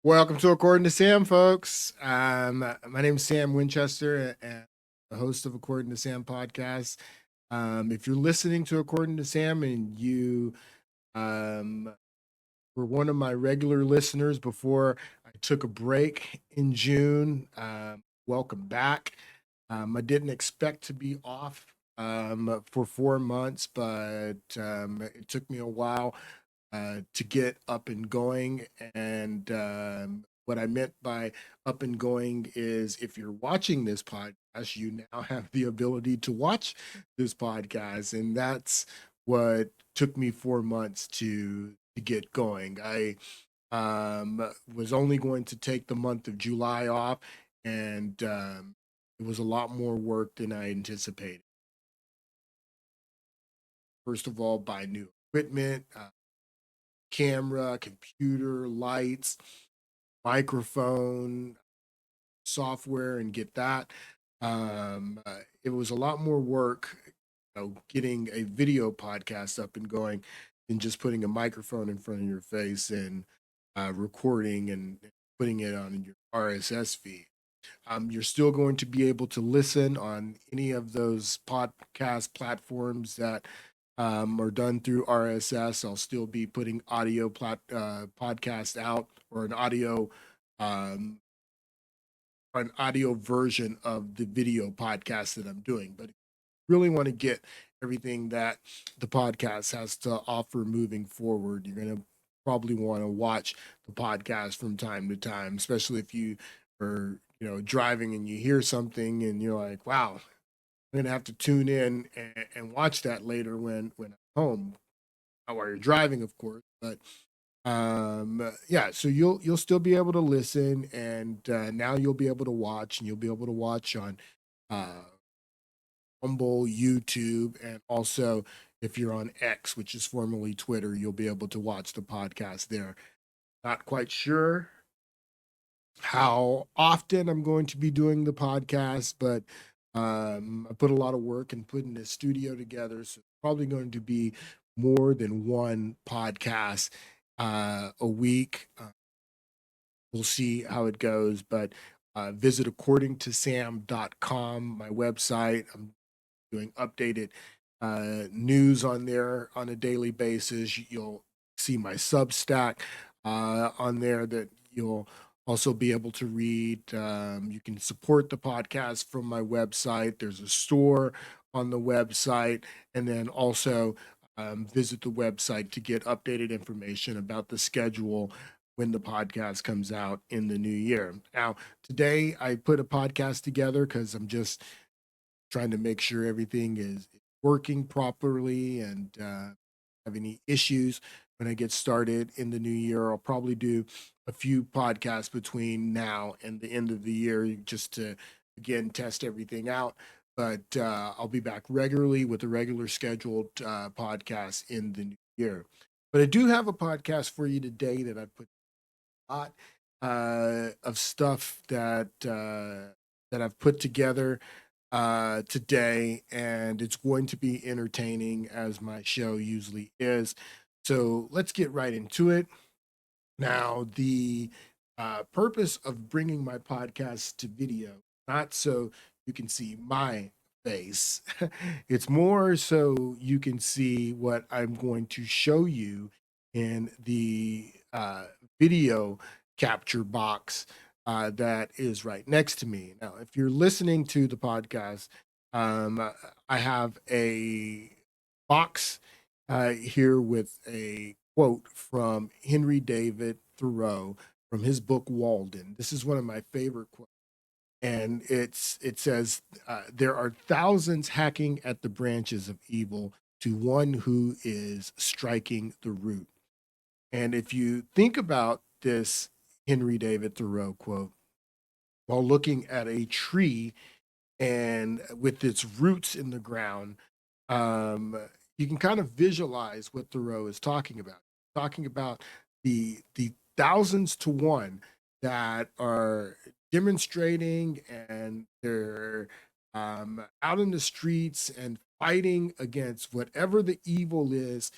Welcome to According to Sam, folks. My name is Sam Winchester, and the host of According to Sam Podcast. If you're listening to According to Sam and you um, were one of my regular listeners before I took a break in June, welcome back. I didn't expect to be off for 4 months, but it took me a while to get up and going. And what I meant by up and going is if you're watching this podcast, you now have the ability to watch this podcast. And that's what took me 4 months to get going. I was only going to take the month of July off, and it was a lot more work than I anticipated. First of all, buy new equipment, camera, computer, lights, microphone, software, and get that. It was a lot more work, getting a video podcast up and going than just putting a microphone in front of your face and recording and putting it on your RSS feed. You're still going to be able to listen on any of those podcast platforms that are done through RSS. I'll still be putting podcast out, or um, an audio version of the video podcast that I'm doing. But if you really want to get everything that the podcast has to offer moving forward, you're going to probably want to watch the podcast from time to time, especially if you are, driving and you hear something and you're like, wow, I'm gonna have to tune in and watch that later when I'm home. Not while you're driving, of course, but yeah. So you'll still be able to listen, and now you'll be able to watch, and you'll be able to watch on uh, Rumble, YouTube, and also if you're on X, which is formerly Twitter, you'll be able to watch the podcast there. Not quite sure how often I'm going to be doing the podcast, but I put a lot of work in putting this studio together. So it's probably going to be more than one podcast a week. We'll see how it goes, but visit according2sam.com, my website. I'm doing updated news on there on a daily basis. You'll see my Substack on there that you'll also be able to read. You can support the podcast from my website. There's a store on the website, and then also visit the website to get updated information about the schedule when the podcast comes out in the new year. Now, today I put a podcast together because I'm just trying to make sure everything is working properly and have any issues when I get started in the new year. I'll probably do a few podcasts between now and the end of the year just to again test everything out. But I'll be back regularly with a regular scheduled podcast in the new year. But I do have a podcast for you today that I put a lot of stuff that I've put together today, and it's going to be entertaining as my show usually is. So let's get right into it. Now, the purpose of bringing my podcast to video, not so you can see my face, it's more so you can see what I'm going to show you in the video capture box that is right next to me. Now, if you're listening to the podcast, I have a box here with a quote from Henry David Thoreau from his book Walden. This is one of my favorite quotes, and it says, "There are thousands hacking at the branches of evil to one who is striking the root." And if you think about this Henry David Thoreau quote while looking at a tree and with its roots in the ground, um, you can kind of visualize what Thoreau is talking about. Talking about the thousands to one that are demonstrating, and they're out in the streets and fighting against whatever the evil is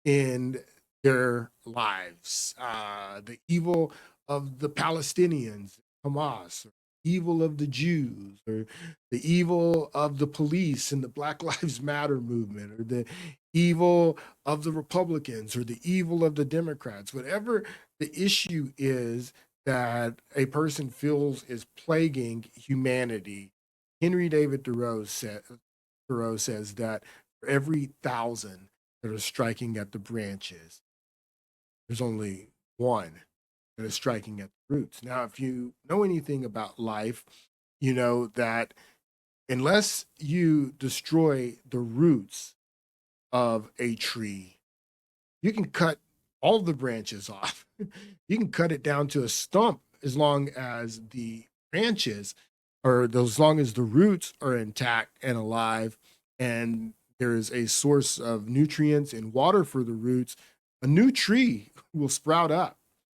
in their lives. The evil of the Palestinians, Hamas, or evil of the Jews, or the evil of the police and the Black Lives Matter movement, or the evil of the Republicans, or the evil of the Democrats, whatever the issue is that a person feels is plaguing humanity. Henry David Thoreau says that for every thousand that are striking at the branches, there's only one that is striking at the roots. Now, if you know anything about life, you know that unless you destroy the roots of a tree, you can cut all the branches off. You can cut it down to a stump as long as the branches or as long as the roots are intact and alive and there is a source of nutrients and water for the roots, a new tree will sprout up.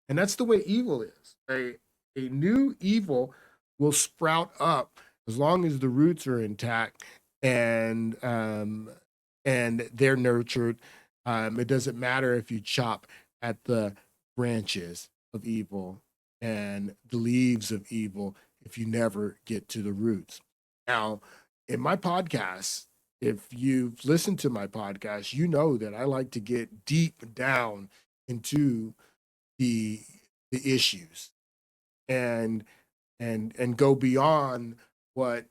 And that's the way evil is. A new evil will sprout up as long as the roots are intact and um, and they're nurtured. It doesn't matter if you chop at the branches of evil and the leaves of evil if you never get to the roots. Now, in my podcast, if you've listened to my podcast, you know that I like to get deep down into the the issues and and go beyond what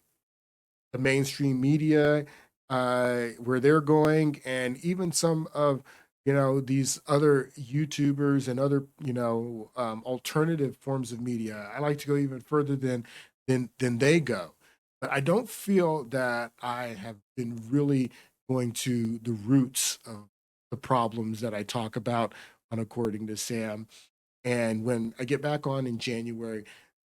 the mainstream media where they're going and even some of these other YouTubers and other alternative forms of media. I like to go even further than they go, but I don't feel that I have been really going to the roots of the problems that I talk about on According to Sam. And when I get back on in January,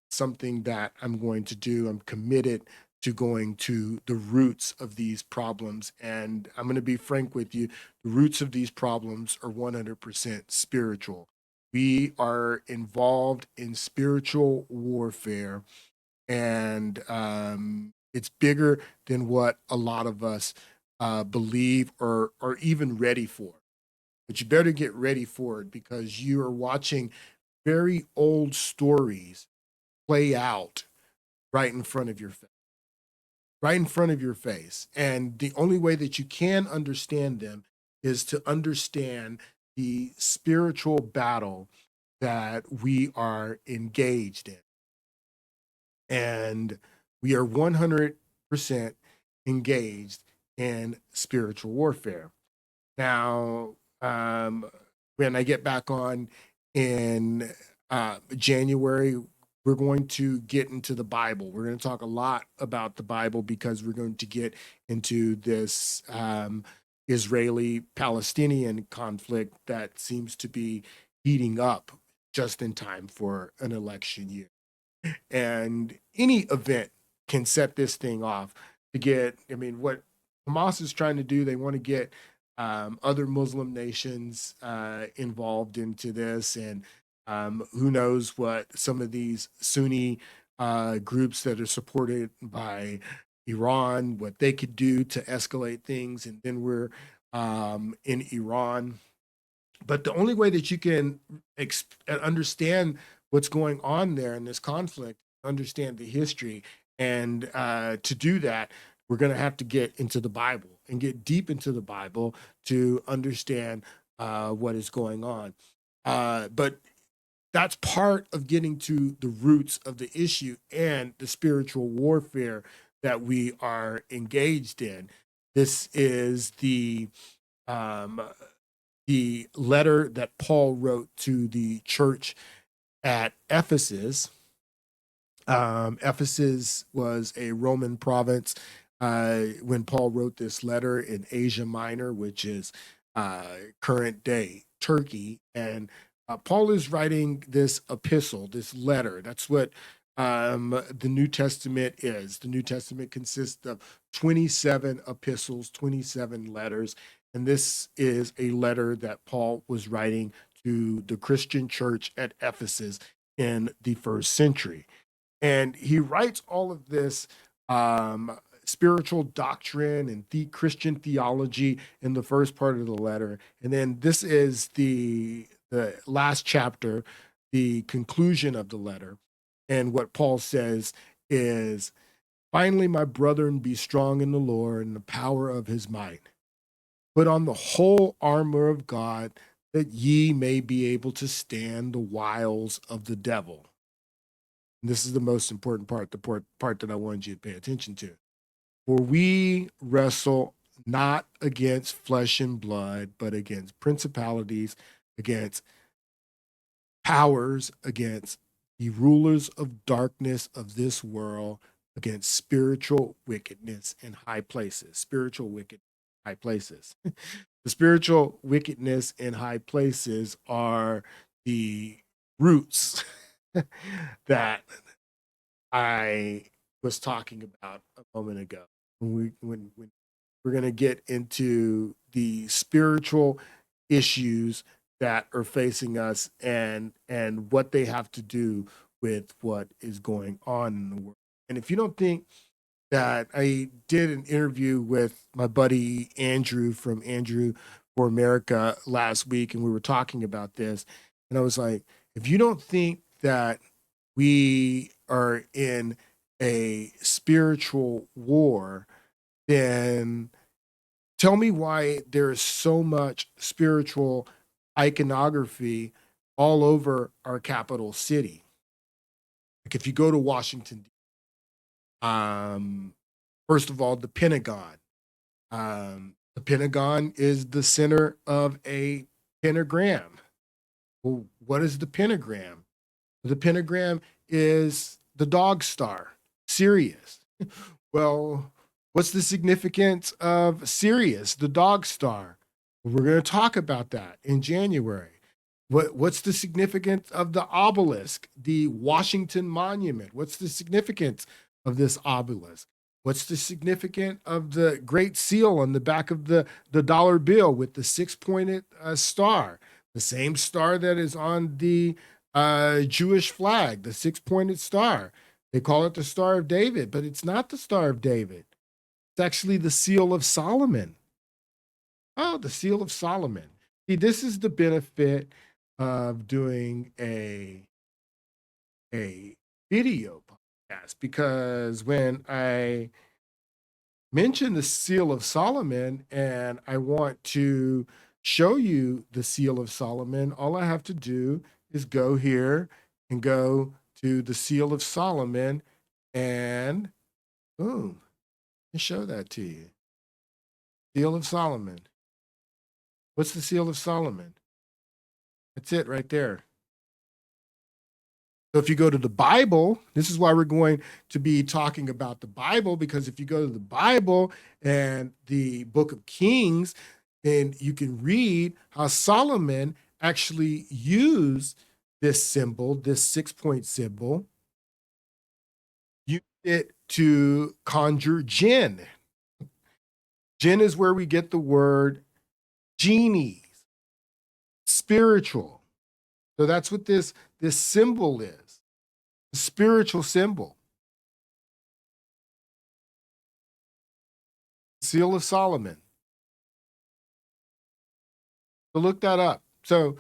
something that I'm going to do, I'm committed to going to the roots of these problems. And I'm going to be frank with you, the roots of these problems are 100% spiritual. We are involved in spiritual warfare, and it's bigger than what a lot of us believe or are even ready for. But you better get ready for it because you are watching very old stories play out right in front of your face, right in front of your face. And the only way that you can understand them is to understand the spiritual battle that we are engaged in. And we are 100% engaged in spiritual warfare. Now, when I get back on in January, we're going to get into the Bible. We're going to talk a lot about the Bible because we're going to get into this Israeli Palestinian conflict that seems to be heating up just in time for an election year. And any event can set this thing off to get, I mean, what Hamas is trying to do, they want to get other Muslim nations involved into this. And who knows what some of these Sunni groups that are supported by Iran, what they could do to escalate things. And then we're in Iran, but the only way that you can understand what's going on there in this conflict, understand the history, and to do that, we're going to have to get into the Bible and get deep into the Bible to understand what is going on. But that's part of getting to the roots of the issue and the spiritual warfare that we are engaged in. This is um, the letter that Paul wrote to the church at Ephesus. Ephesus was a Roman province when Paul wrote this letter in Asia Minor, which is current day Turkey. And Paul is writing this epistle, this letter. That's what the New Testament is. The New Testament consists of 27 epistles, 27 letters. And this is a letter that Paul was writing to the Christian church at Ephesus in the first century. And he writes all of this spiritual doctrine and the Christian theology in the first part of the letter. And then this is the last chapter the conclusion of the letter. And what Paul says is, finally, my brethren, be strong in the Lord and the power of his might. Put on the whole armor of God, that ye may be able to stand the wiles of the devil. And this is the most important part, the part that I wanted you to pay attention to. For we wrestle not against flesh and blood, but against principalities, against powers, against the rulers of darkness of this world, against spiritual wickedness in high places. Spiritual wicked high places. The spiritual wickedness in high places are the roots that I was talking about a moment ago. When we're going to get into the spiritual issues that are facing us, and what they have to do with what is going on in the world. And if you don't think that, I did an interview with my buddy Andrew from Andrew for America last week, and we were talking about this. And I was like, if you don't think that we are in a spiritual war, then tell me why there is so much spiritual iconography all over our capital city. Like if you go to Washington, um, first of all, the Pentagon. The Pentagon is the center of a pentagram. Well, what is the pentagram? The pentagram is the dog star, Sirius. Well, what's the significance of Sirius, the dog star? We're going to talk about that in January. What's the significance of the obelisk, the Washington Monument? What's the significance of this obelisk? What's the significance of the Great Seal on the back of the dollar bill with the six-pointed star, the same star that is on the Jewish flag, the six-pointed star? They call it the Star of David, but it's not the Star of David. It's actually the Seal of Solomon. Oh, the Seal of Solomon. See, this is the benefit of doing a video podcast, because when I mention the Seal of Solomon and I want to show you the Seal of Solomon, all I have to do is go here and go to the Seal of Solomon, and boom, and show that to you. Seal of Solomon. What's the Seal of Solomon? That's it right there. So if you go to the Bible, this is why we're going to be talking about the Bible, because if you go to the Bible and the book of Kings, then you can read how Solomon actually used this symbol, this 6-point symbol, used it to conjure jinn. Jinn is where we get the word genies, spiritual. So that's what this symbol is, a spiritual symbol. Seal of Solomon. So look that up. So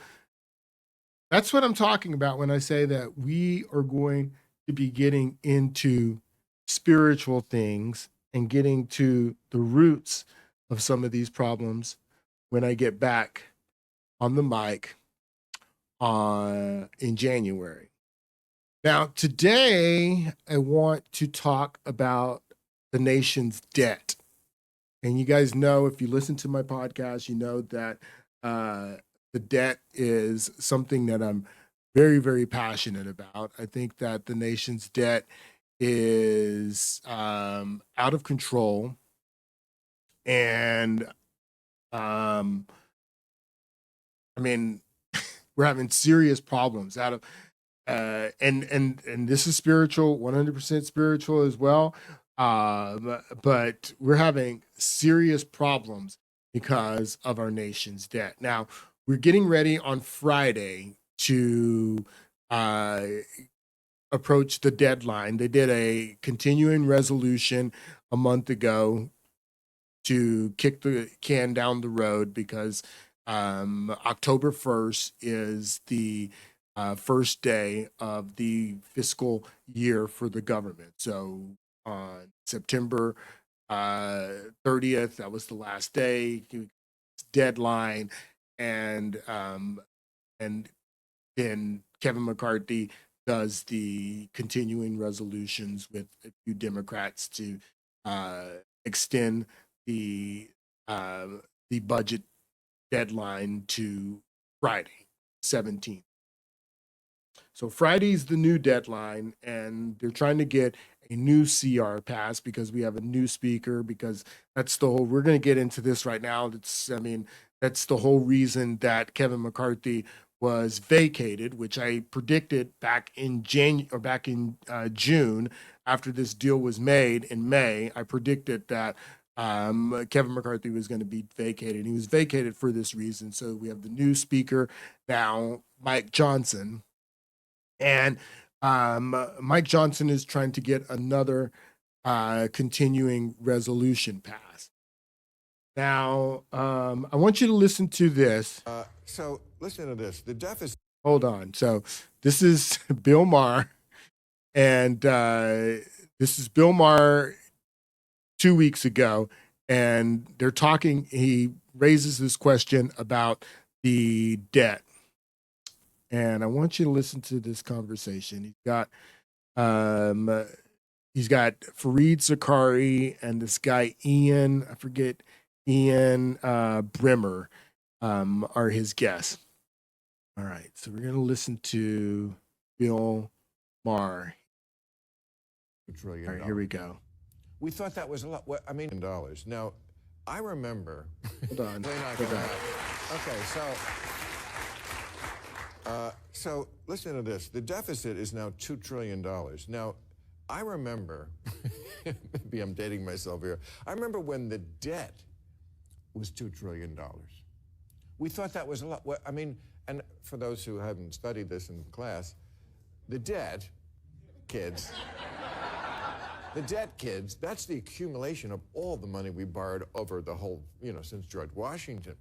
that's what I'm talking about when I say that we are going to be getting into spiritual things and getting to the roots of some of these problems when I get back on the mic in January. Now, today, I want to talk about the nation's debt. And you guys know, if you listen to my podcast, you know that the debt is something that I'm very, very passionate about. I think that the nation's debt is out of control. And I mean, we're having serious problems out of and this is spiritual, 100% spiritual as well. But we're having serious problems because of our nation's debt. Now, we're getting ready on Friday to approach the deadline. They did a continuing resolution a month ago to kick the can down the road, because October 1st is the first day of the fiscal year for the government. So on September 30th, that was the last day, deadline, and and then Kevin McCarthy does the continuing resolutions with a few Democrats to uh, extend the uh, the budget deadline to Friday, 17th. So Friday's the new deadline, and they're trying to get a new CR passed because we have a new speaker. Because that's the whole. We're going to get into this right now. That's the whole reason that Kevin McCarthy was vacated, which I predicted back in June after this deal was made in May. I predicted that Kevin McCarthy was going to be vacated. He was vacated for this reason. So we have the new speaker now, Mike Johnson, and Mike Johnson is trying to get another continuing resolution passed. Now, I want you to listen to this. So listen to this. The deficit. Hold on. So this is Bill Maher, and this is Bill Maher 2 weeks ago, and they're talking. He raises this question about the debt. And I want you to listen to this conversation. He's got Fareed Zakari and this guy Ian, I forget, Ian Brimmer are his guests. All right, so we're gonna listen to Bill Maher. $2 trillion. All right, here we go. We thought that was a lot. I mean, dollars. Now, I remember. Hold on. Okay, so listen to this. The deficit is now $2 trillion. Now, I remember, maybe I'm dating myself here. I remember when the debt was $2 trillion. We thought that was a lot. I mean, and for those who haven't studied this in class, the debt, kids, that's the accumulation of all the money we borrowed over the whole, since George Washington.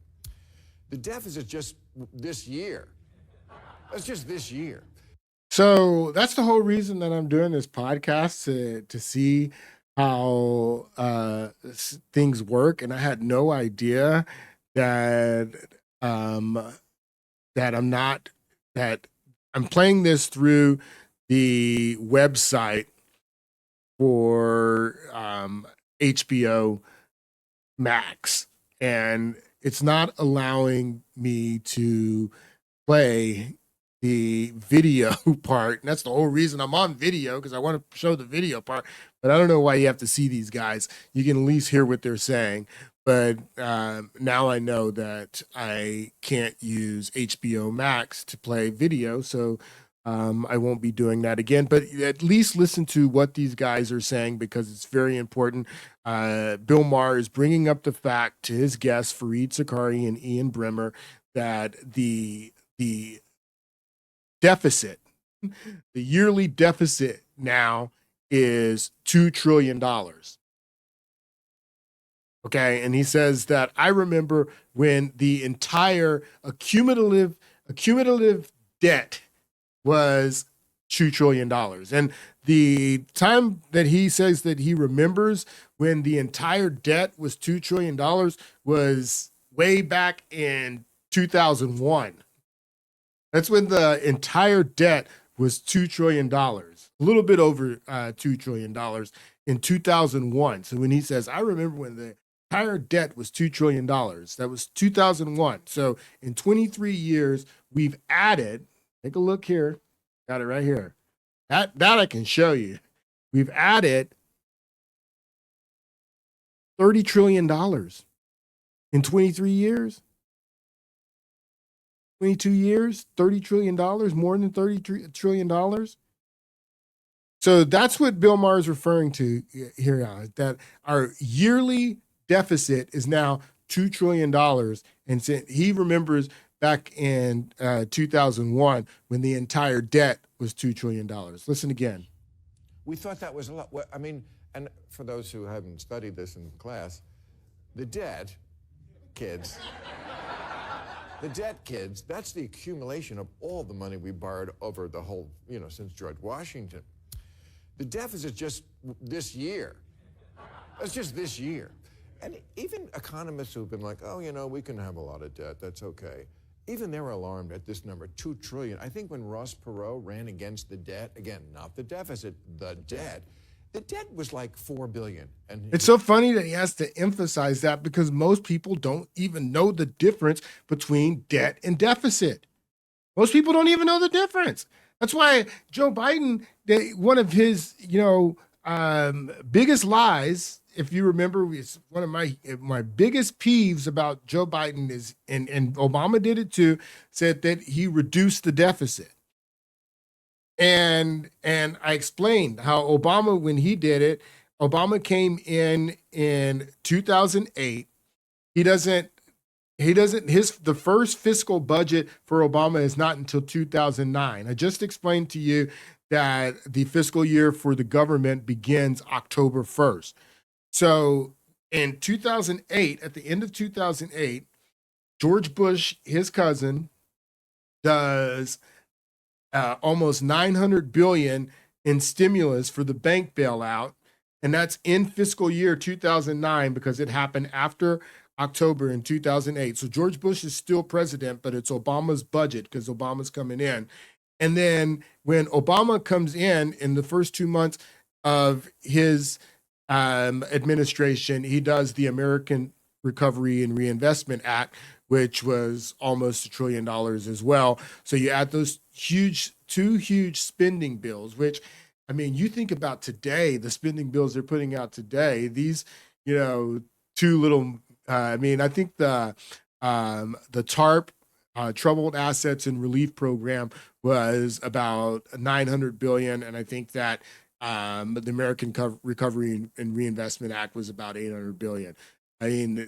The deficit just this year. That's just this year. So that's the whole reason that I'm doing this podcast, to see how things work. And I had no idea that that I'm playing this through the website for HBO Max, and it's not allowing me to play the video part. And that's the whole reason I'm on video, because I want to show the video part. But I don't know why you have to see these guys. You can at least hear what they're saying. But now I know that I can't use HBO Max to play video, so I won't be doing that again. But at least listen to what these guys are saying, because it's very important. Bill Maher is bringing up the fact to his guests, Fareed Zakari and Ian Brimmer, that the deficit, the yearly deficit now is $2 trillion. Okay. And he says that I remember when the entire accumulative debt was $2 trillion. And the time that he says that he remembers when the entire debt was $2 trillion was way back in 2001. That's when the entire debt was $2 trillion, a little bit over $2 trillion in 2001. So when he says, I remember when the entire debt was $2 trillion, that was 2001. So in 23 years, we've added, take a look here, got it right here. That I can show you. We've added $30 trillion in 23 years. 22 years, $30 trillion, more than $30 trillion. So that's what Bill Maher is referring to here, that our yearly deficit is now $2 trillion. And he remembers back in 2001 when the entire debt was $2 trillion. Listen again. We thought that was a lot. I mean, and for those who haven't studied this in class, the debt, kids, The debt, kids, that's the accumulation of all the money we borrowed over the whole, since George Washington. The deficit just this year. That's just this year. And even economists who've been like, oh, we can have a lot of debt, that's okay. Even they're alarmed at this number, $2 trillion. I think when Ross Perot ran against the debt, again, not the deficit, the debt was like $4 billion. And it's so funny that he has to emphasize that because most people don't even know the difference between debt and deficit. Most people don't even know the difference. That's why Joe Biden, one of his, biggest lies, if you remember, it's one of my biggest peeves about Joe Biden is, and Obama did it too, said that he reduced the deficit. And I explained how Obama, when he did it, Obama came in 2008. The first fiscal budget for Obama is not until 2009. I just explained to you that the fiscal year for the government begins October 1st. So in 2008, at the end of 2008, George Bush, his cousin, does almost $900 billion in stimulus for the bank bailout. And that's in fiscal year 2009 because it happened after October in 2008. So George Bush is still president, but it's Obama's budget because Obama's coming in. And then when Obama comes in the first 2 months of his administration, he does the American Recovery and Reinvestment Act, which was almost $1 trillion as well. So you add those two huge spending bills, which, I mean, you think about today, the spending bills they're putting out today, these, two little, I think the TARP, Troubled Assets and Relief Program was about $900 billion. And I think that the American Recovery and Reinvestment Act was about $800 billion. I mean,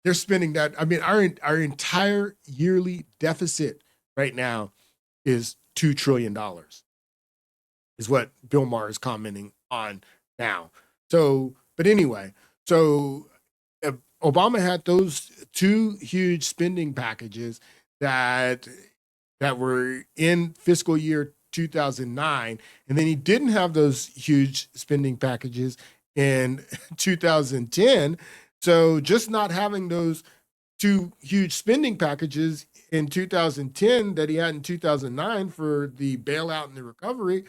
they're spending that. I mean, our entire yearly deficit right now is $2 trillion, is what Bill Maher is commenting on now. So, but anyway, Obama had those two huge spending packages that were in fiscal year 2009, and then he didn't have those huge spending packages in 2010. So just not having those two huge spending packages in 2010 that he had in 2009 for the bailout and the recovery,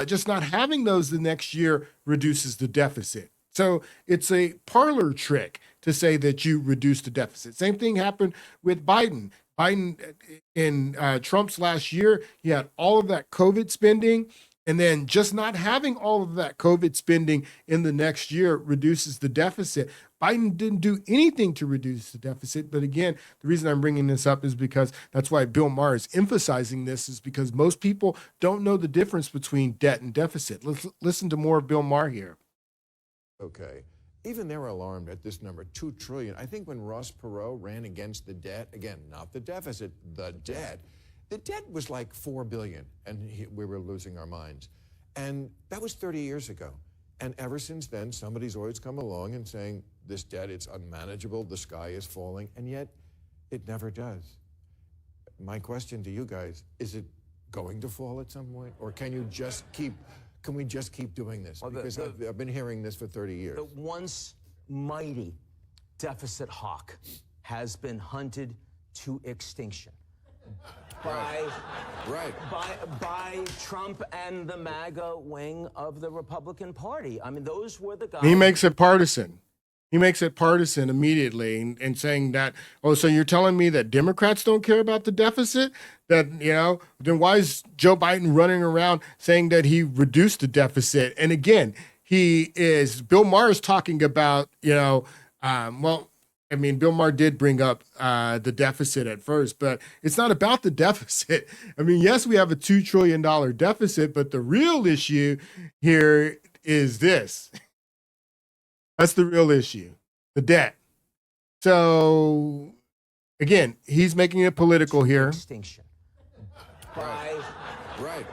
just not having those the next year reduces the deficit. So it's a parlor trick to say that you reduce the deficit. Same thing happened with Biden. Biden in Trump's last year, he had all of that COVID spending, and then just not having all of that COVID spending in the next year reduces the deficit. Biden didn't do anything to reduce the deficit. But again, the reason I'm bringing this up is because that's why Bill Maher is emphasizing this, is because most people don't know the difference between debt and deficit. Let's listen to more of Bill Maher here. Okay. Even they're alarmed at this number, $2 trillion. I think when Ross Perot ran against the debt, again, not the deficit, the debt was like $4 billion, and we were losing our minds. And that was 30 years ago. And ever since then, somebody's always come along and saying, this debt, it's unmanageable, the sky is falling, and yet it never does. My question to you guys, is it going to fall at some point? Or can we just keep doing this? Because I've been hearing this for 30 years. The once mighty deficit hawk has been hunted to extinction. By Trump and the MAGA wing of the Republican Party. I mean, those were the guys. He makes it partisan. He makes it partisan immediately and saying that, oh, so you're telling me that Democrats don't care about the deficit? That, then why is Joe Biden running around saying that he reduced the deficit? And again, Bill Maher is talking about, Bill Maher did bring up the deficit at first, but it's not about the deficit. I mean, yes, we have a $2 trillion deficit, but the real issue here is this. That's the real issue, the debt. So, again, he's making it political here. Extinction. Right.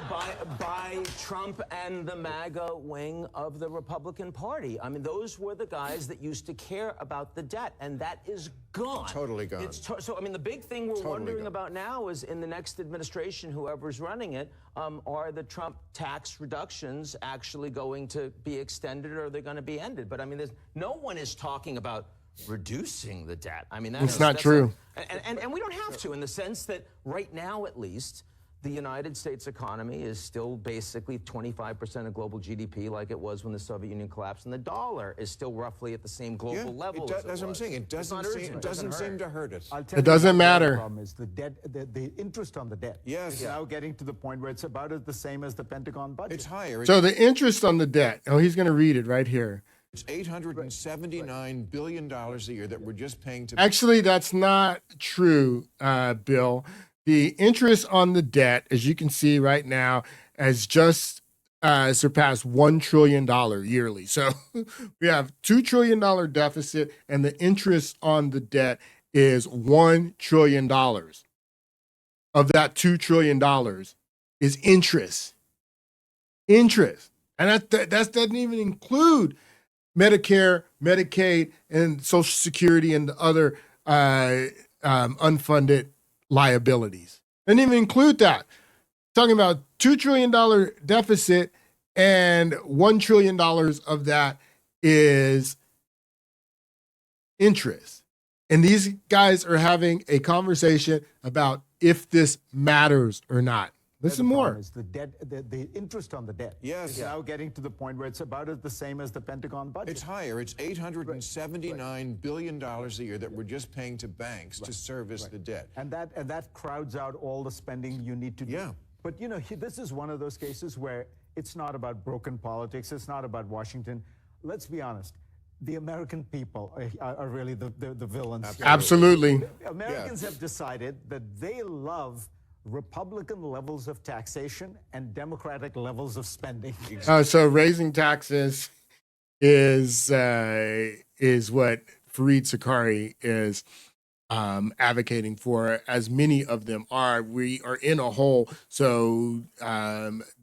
by Trump and the MAGA wing of the Republican Party. I mean, those were the guys that used to care about the debt, and that is gone. Totally gone. So, I mean, the big thing we're Totally wondering gone. about now is in the next administration, whoever's running it, are the Trump tax reductions actually going to be extended, or are they going to be ended? But I mean, no one is talking about reducing the debt. I mean, It's not true. And we don't have to, in the sense that right now, at least, the United States economy is still basically 25% of global GDP, like it was when the Soviet Union collapsed, and the dollar is still roughly at the same global level. That's what I'm saying. It doesn't seem to hurt us. It doesn't matter. The problem is the debt, the interest on the debt. Yes. is now getting to the point where it's about the same as the Pentagon budget. It's higher. So the interest on the debt, he's going to read it right here. It's $879 billion a year that we're just paying to. Actually, that's not true, Bill. The interest on the debt, as you can see right now, has just surpassed $1 trillion yearly. So we have $2 trillion deficit, and the interest on the debt is $1 trillion. Of that $2 trillion is interest. Interest. And that doesn't even include Medicare, Medicaid, and Social Security and the other unfunded liabilities. Didn't even include that. Talking about $2 trillion deficit, and $1 trillion of that is interest. And these guys are having a conversation about if this matters or not. Listen more. Is the debt, the interest on the debt. Yes. is now getting to the point where it's about the same as the Pentagon budget. It's higher. It's $879 billion a year that we're just paying to banks to service the debt. And that crowds out all the spending you need to do. Yeah. But this is one of those cases where it's not about broken politics. It's not about Washington. Let's be honest. The American people are really the villains. Absolutely. Americans have decided that they love Republican levels of taxation and Democratic levels of spending. So raising taxes is what Fareed Zakaria is advocating for, as many of them are. We are in a hole, so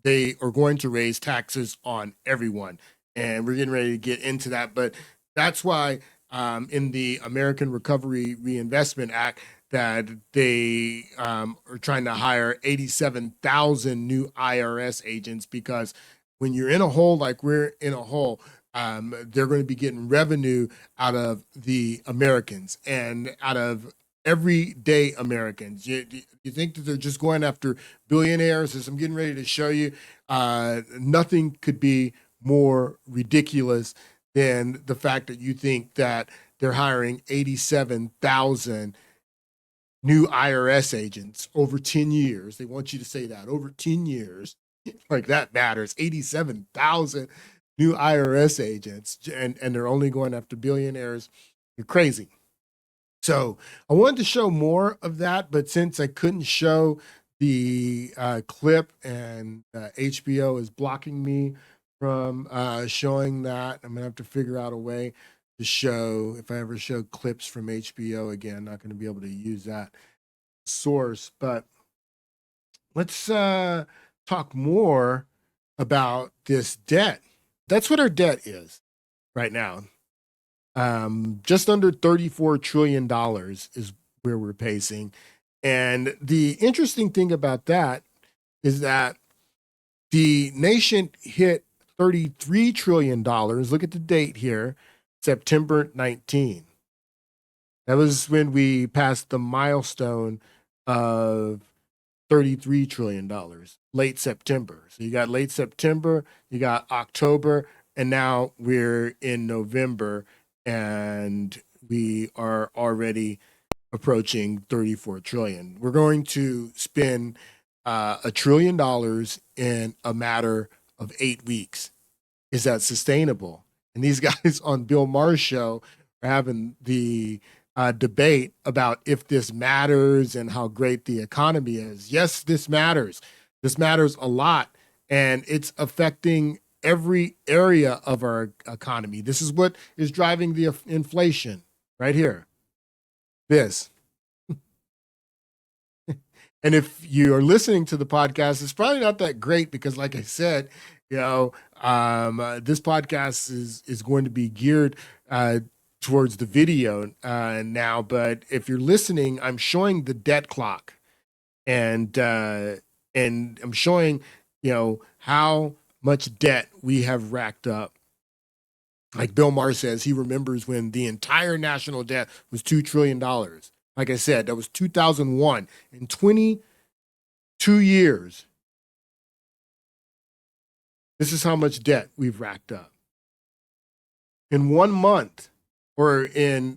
they are going to raise taxes on everyone, and we're getting ready to get into that. But that's why in the American Recovery Reinvestment Act, that they are trying to hire 87,000 new IRS agents, because when you're in a hole like we're in a hole, they're going to be getting revenue out of the Americans and out of everyday Americans. You think that they're just going after billionaires? As I'm getting ready to show you, nothing could be more ridiculous than the fact that you think that they're hiring 87,000 new IRS agents over 10 years. They want you to say that, over 10 years. Like that matters. 87,000 new IRS agents, and they're only going after billionaires. You're crazy. So I wanted to show more of that, but since I couldn't show the clip, and HBO is blocking me from showing that, I'm going to have to figure out a way to show, if I ever show clips from HBO again, not going to be able to use that source. But let's talk more about this debt. That's what our debt is right now. Just under $34 trillion is where we're pacing. And the interesting thing about that is that the nation hit $33 trillion. Look at the date here. September 19. That was when we passed the milestone of $33 trillion, late September. So you got late September, you got October, and now we're in November, and we are already approaching 34 trillion. We're going to spend $1 trillion in a matter of 8 weeks. Is that sustainable? And these guys on Bill Maher's show are having the debate about if this matters and how great the economy is. Yes, this matters. This matters a lot, and it's affecting every area of our economy. This is what is driving the inflation right here. This. And if you are listening to the podcast, it's probably not that great because, like I said, this podcast is going to be geared towards the video now. But if you're listening, I'm showing the debt clock, and I'm showing how much debt we have racked up. Like Bill Maher says, he remembers when the entire national debt was $2 trillion. Like I said, that was 2001. In 22 years, this is how much debt we've racked up. In 1 month, or in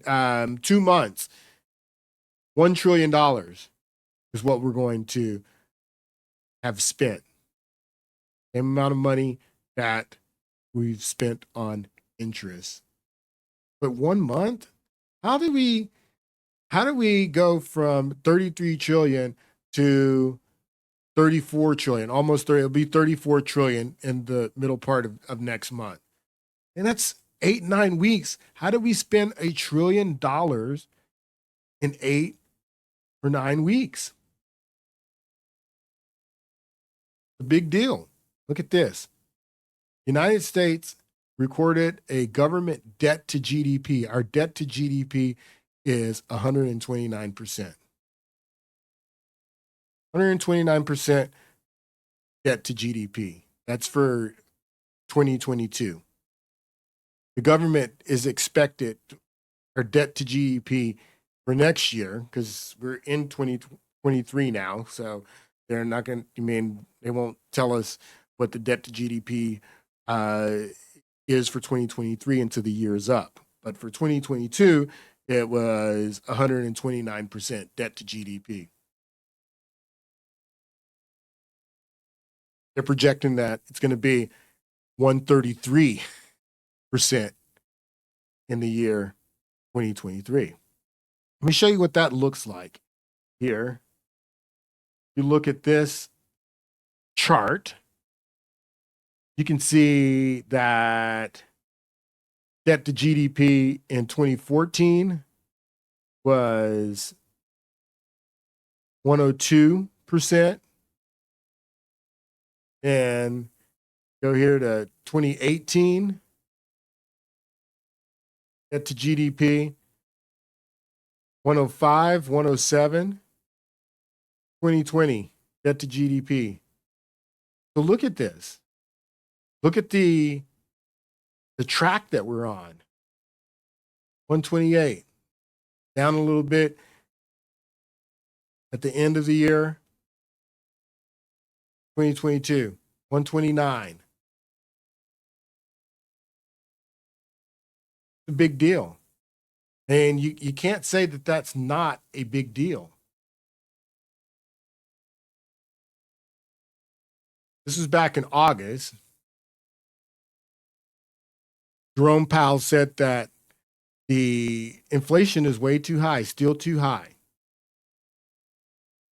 2 months, $1 trillion is what we're going to have spent. The amount of money that we've spent on interest. But 1 month? How do we go from 33 trillion to 34 trillion? Almost 30, it'll be 34 trillion in the middle part of next month. And that's 8-9 weeks. How do we spend $1 trillion in 8 or 9 weeks? A big deal. Look at this. United States recorded a government debt to GDP. Our debt to GDP is 129%. 129% debt to GDP. That's for 2022. The government is expected, our debt to GDP for next year, because we're in 2023 now, so they're not going to, they won't tell us what the debt to GDP is for 2023 until the year is up. But for 2022, it was 129% debt to GDP. They're projecting that it's going to be 133% in the year 2023. Let me show you what that looks like here. You look at this chart, you can see that debt to GDP in 2014 was 102%. And go here to 2018, debt to GDP, 105, 107. 2020, debt to GDP. So look at this. Look at the track that we're on. 128, down a little bit at the end of the year. 2022, 129. A big deal. And you can't say that that's not a big deal. This was back in August. Jerome Powell said that the inflation is way too high, still too high.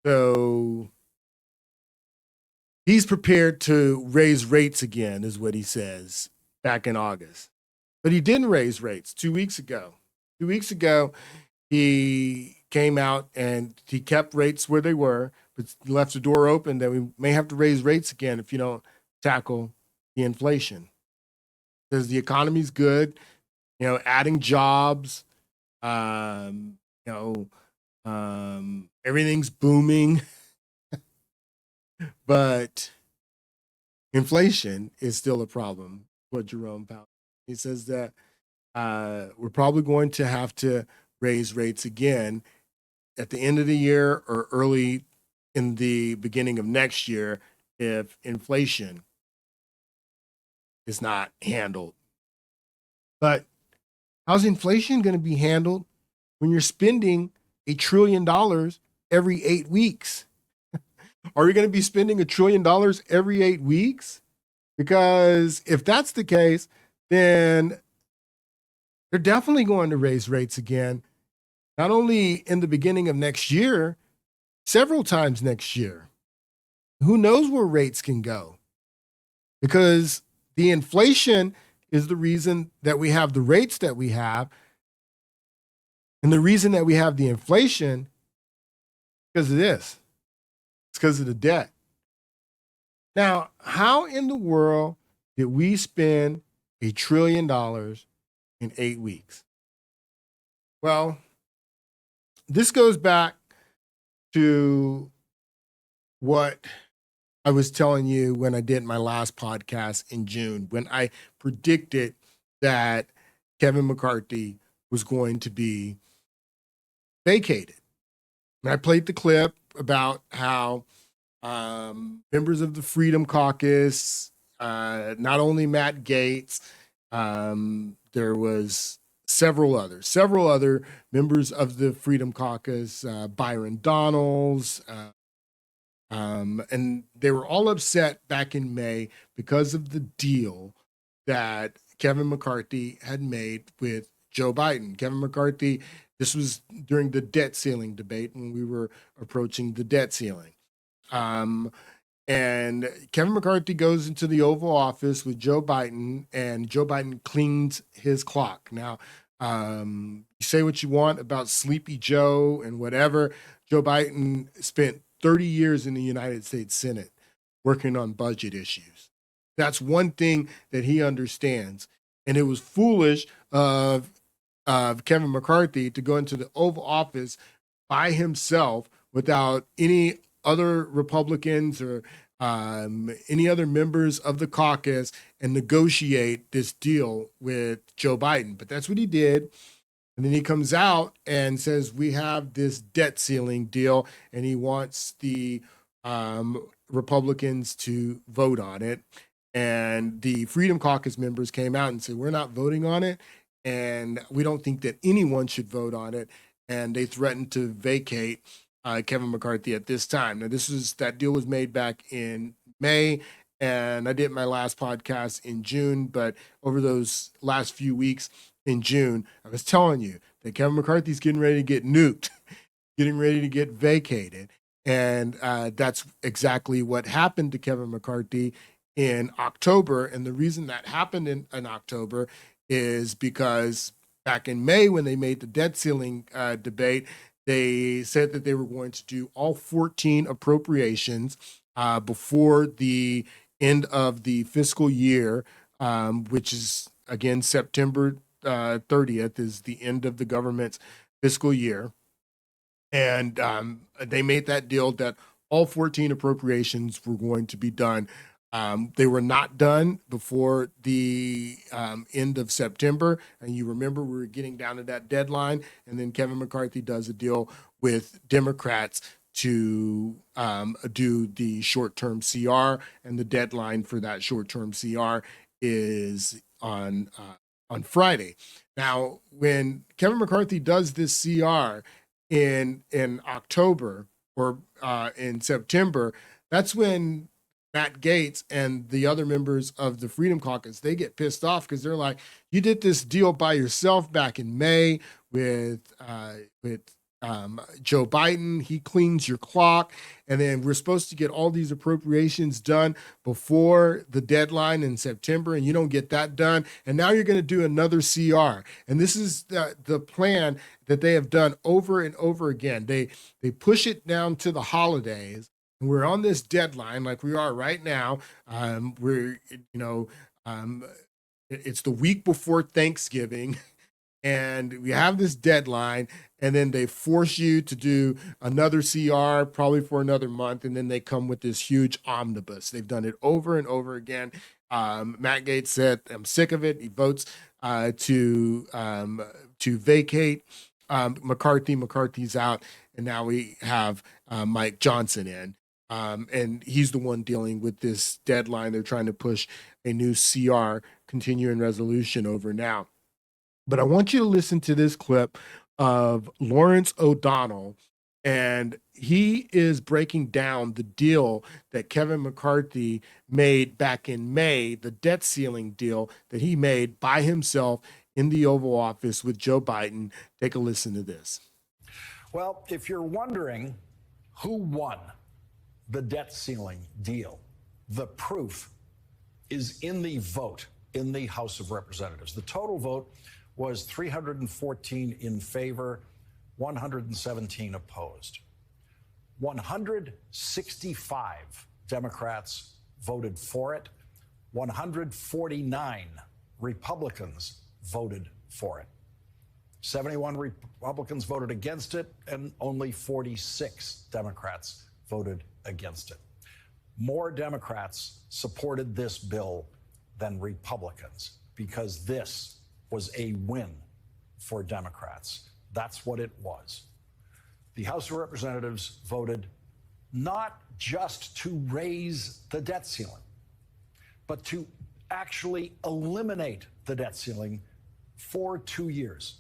So he's prepared to raise rates again, is what he says back in August. But he didn't raise rates 2 weeks ago. 2 weeks ago, he came out and he kept rates where they were, but left the door open that we may have to raise rates again if you don't tackle the inflation. Because the economy's good, adding jobs, everything's booming. But inflation is still a problem, what Jerome Powell. He says that we're probably going to have to raise rates again at the end of the year or early in the beginning of next year if inflation is not handled. But how's inflation going to be handled when you're spending $1 trillion every 8 weeks? Are we going to be spending $1 trillion every 8 weeks? Because if that's the case, then they're definitely going to raise rates again, not only in the beginning of next year, several times next year. Who knows where rates can go? Because the inflation is the reason that we have the rates that we have. And the reason that we have the inflation because of this. It's because of the debt. Now, how in the world did we spend $1 trillion in 8 weeks? Well, this goes back to what I was telling you when I did my last podcast in June, when I predicted that Kevin McCarthy was going to be vacated. And I played the clip about how members of the Freedom Caucus, not only Matt Gaetz, there was several other members of the Freedom Caucus, Byron Donalds, and they were all upset back in May because of the deal that Kevin McCarthy had made with Joe Biden. Kevin McCarthy, this was during the debt ceiling debate when we were approaching the debt ceiling. And Kevin McCarthy goes into the Oval Office with Joe Biden, and Joe Biden cleans his clock. Now, you say what you want about Sleepy Joe and whatever. Joe Biden spent 30 years in the United States Senate working on budget issues. That's one thing that he understands. And it was foolish of Kevin McCarthy to go into the Oval Office by himself without any other Republicans or any other members of the caucus and negotiate this deal with Joe Biden. But that's what he did. And then he comes out and says, we have this debt ceiling deal, and he wants the Republicans to vote on it. And the Freedom Caucus members came out and said, we're not voting on it, and we don't think that anyone should vote on it. And they threatened to vacate Kevin McCarthy at this time. Now, that deal was made back in May, and I did my last podcast in June, but over those last few weeks in June, I was telling you that Kevin McCarthy's getting ready to get nuked, getting ready to get vacated. And that's exactly what happened to Kevin McCarthy in October. And the reason that happened in October is because back in May, when they made the debt ceiling debate, they said that they were going to do all 14 appropriations before the end of the fiscal year, which is, again, September 30th is the end of the government's fiscal year. And they made that deal that all 14 appropriations were going to be done. They were not done before the end of September. And you remember we were getting down to that deadline. And then Kevin McCarthy does a deal with Democrats to do the short-term CR. And the deadline for that short-term CR is on Friday. Now, when Kevin McCarthy does this CR in October or in September, that's when Matt Gaetz and the other members of the Freedom Caucus, they get pissed off because they're like, you did this deal by yourself back in May with Joe Biden. He cleans your clock. And then we're supposed to get all these appropriations done before the deadline in September, and you don't get that done. And now you're going to do another CR. And this is the plan that they have done over and over again. They push it down to the holidays. And we're on this deadline like we are right now. It's the week before Thanksgiving, and we have this deadline, and then they force you to do another CR probably for another month, and then they come with this huge omnibus. They've done it over and over again. Matt Gaetz said, I'm sick of it. He votes to vacate McCarthy. McCarthy's out, and now we have Mike Johnson in. And he's the one dealing with this deadline. They're trying to push a new CR, continuing resolution, over now. But I want you to listen to this clip of Lawrence O'Donnell, and he is breaking down the deal that Kevin McCarthy made back in May, the debt ceiling deal that he made by himself in the Oval Office with Joe Biden. Take a listen to this. Well, if you're wondering who won the debt ceiling deal, the proof is in the vote in the House of Representatives. The total vote was 314 in favor, 117 opposed. 165 Democrats voted for it. 149 Republicans voted for it. 71 Republicans voted against it, and only 46 Democrats voted against it. More Democrats supported this bill than Republicans because this was a win for Democrats. That's what it was. The House of Representatives voted not just to raise the debt ceiling, but to actually eliminate the debt ceiling for 2 years,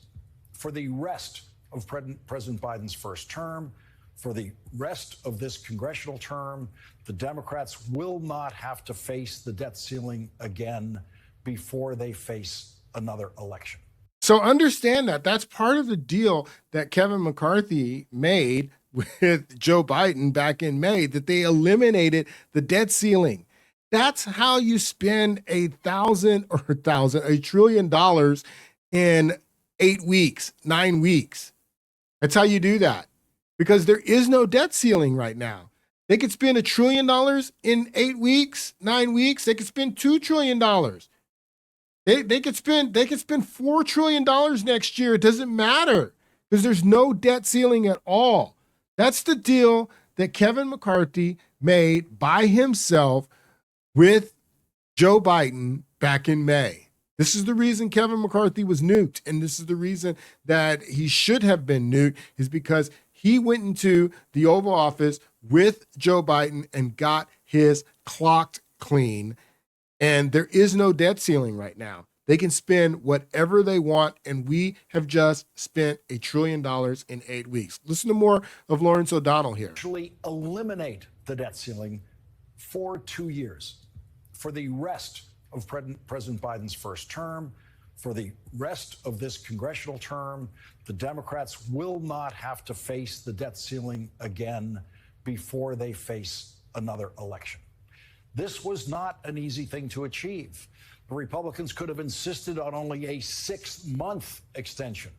for the rest of President Biden's first term, for the rest of this congressional term. The Democrats will not have to face the debt ceiling again before they face another election. So understand that that's part of the deal that Kevin McCarthy made with Joe Biden back in May, that they eliminated the debt ceiling. That's how you spend $1 trillion in 8 weeks, 9 weeks. That's how you do that, because there is no debt ceiling right now. They could spend $1 trillion in 8 weeks, 9 weeks. They could spend $2 trillion. They could spend $4 trillion next year. It doesn't matter because there's no debt ceiling at all. That's the deal that Kevin McCarthy made by himself with Joe Biden back in May. This is the reason Kevin McCarthy was nuked, and this is the reason that he should have been nuked, is because he went into the Oval Office with Joe Biden and got his clocked clean. And there is no debt ceiling right now. They can spend whatever they want, and we have just spent $1 trillion in 8 weeks. Listen to more of Lawrence O'Donnell here. Actually eliminate the debt ceiling for 2 years, for the rest of President Biden's first term, for the rest of this congressional term. The Democrats will not have to face the debt ceiling again before they face another election. This was not an easy thing to achieve. The Republicans could have insisted on only a 6-month extension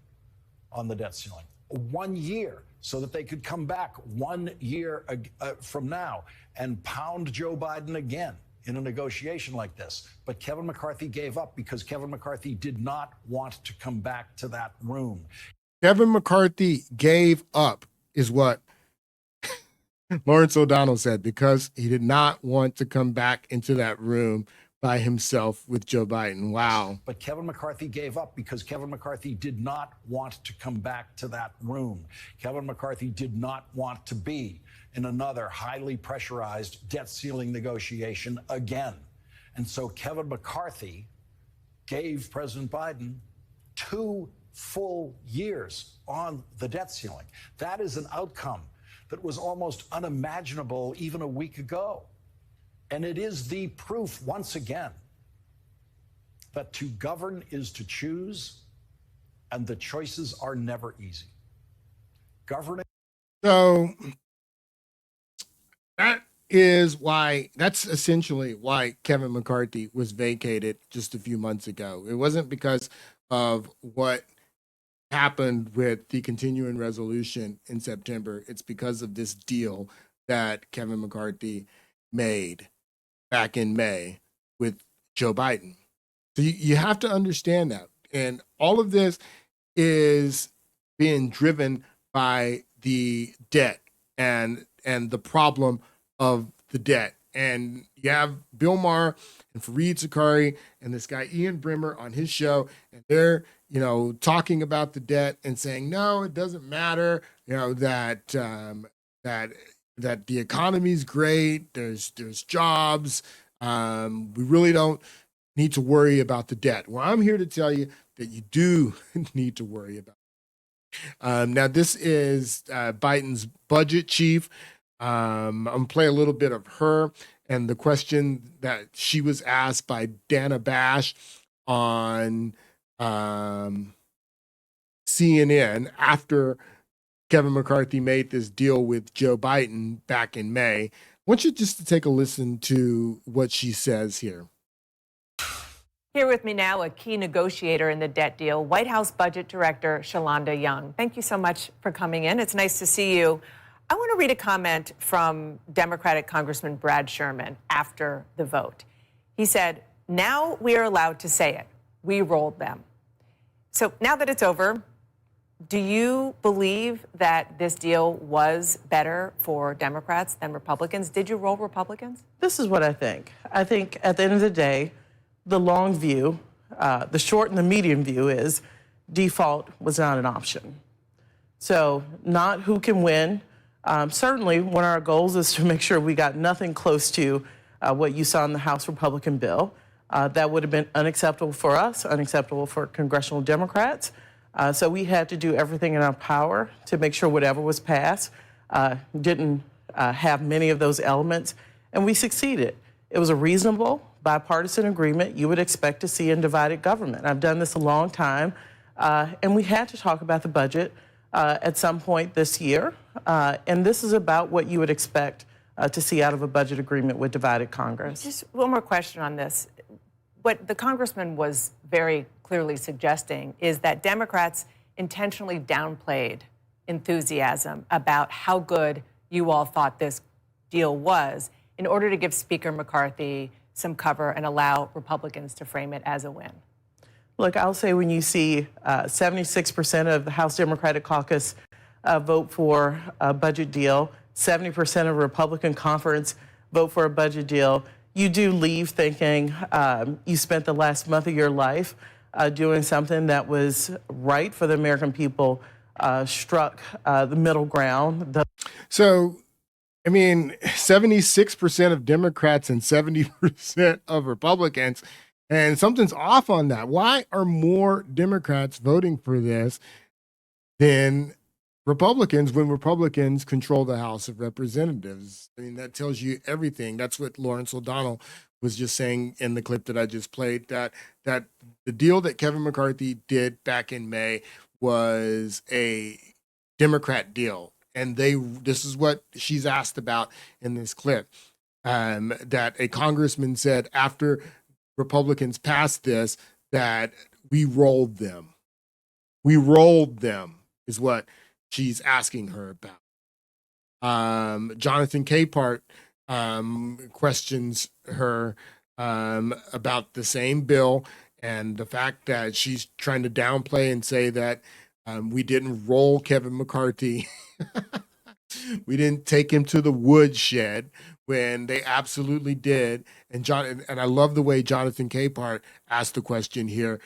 on the debt ceiling, 1 year, so that they could come back 1 year from now and pound Joe Biden again in a negotiation like this. But Kevin McCarthy gave up because Kevin McCarthy did not want to come back to that room. Kevin McCarthy gave up is what Lawrence O'Donnell said, because he did not want to come back into that room by himself with Joe Biden. Wow. But Kevin McCarthy gave up because Kevin McCarthy did not want to come back to that room. Kevin McCarthy did not want to be in another highly pressurized debt ceiling negotiation again. And so Kevin McCarthy gave President Biden 2 full years on the debt ceiling. That is an outcome that was almost unimaginable even a week ago. And it is the proof, once again, that to govern is to choose, and the choices are never easy. Governing. So that's essentially why Kevin McCarthy was vacated just a few months ago. It wasn't because of what happened with the continuing resolution in September. It's because of this deal that Kevin McCarthy made back in May with Joe Biden. So you have to understand that. And all of this is being driven by the debt and the problem of the debt. And you have Bill Maher and Fareed Zakaria and this guy Ian Bremmer on his show, and they're talking about the debt and saying, no, it doesn't matter, that the economy's great, there's jobs, we really don't need to worry about the debt. Well, I'm here to tell you that you do need to worry about it. Now, this is Biden's budget chief. I'm going to play a little bit of her and the question that she was asked by Dana Bash on CNN after Kevin McCarthy made this deal with Joe Biden back in May. I want you just to take a listen to what she says here. Here with me now, a key negotiator in the debt deal, White House Budget Director Shalanda Young. Thank you so much for coming in. It's nice to see you. I want to read a comment from Democratic Congressman Brad Sherman after the vote. He said, "Now we are allowed to say it. We rolled them." So now that it's over, do you believe that this deal was better for Democrats than Republicans? Did you roll Republicans? This is what I think. I think at the end of the day, the long view, the short and the medium view is default was not an option. So not who can win. Certainly one of our goals is to make sure we got nothing close to what you saw in the House Republican bill. That would have been unacceptable for us, unacceptable for congressional Democrats. So we had to do everything in our power to make sure whatever was passed didn't have many of those elements, and we succeeded. It was a reasonable bipartisan agreement you would expect to see in divided government. I've done this a long time, and we had to talk about the budget at some point this year, and this is about what you would expect to see out of a budget agreement with divided Congress. Just one more question on this. What the congressman was very clearly suggesting is that Democrats intentionally downplayed enthusiasm about how good you all thought this deal was in order to give Speaker McCarthy some cover and allow Republicans to frame it as a win. Look, I'll say when you see 76% of the House Democratic Caucus vote for a budget deal, 70% of Republican conference vote for a budget deal, you do leave thinking you spent the last month of your life doing something that was right for the American people, struck the middle ground. So, I mean, 76% of Democrats and 70% of Republicans, and something's off on that. Why are more Democrats voting for this than Republicans when Republicans control the House of Representatives? I mean, that tells you everything. That's what Lawrence O'Donnell was just saying in the clip that I just played, that the deal that Kevin McCarthy did back in May was a Democrat deal. And this is what she's asked about in this clip, that a congressman said after Republicans passed this, that we rolled them. We rolled them is what she's asking her about. Jonathan Capehart questions her about the same bill and the fact that she's trying to downplay and say that we didn't roll Kevin McCarthy. We didn't take him to the woodshed when they absolutely did. And I love the way Jonathan Capehart asked the question here.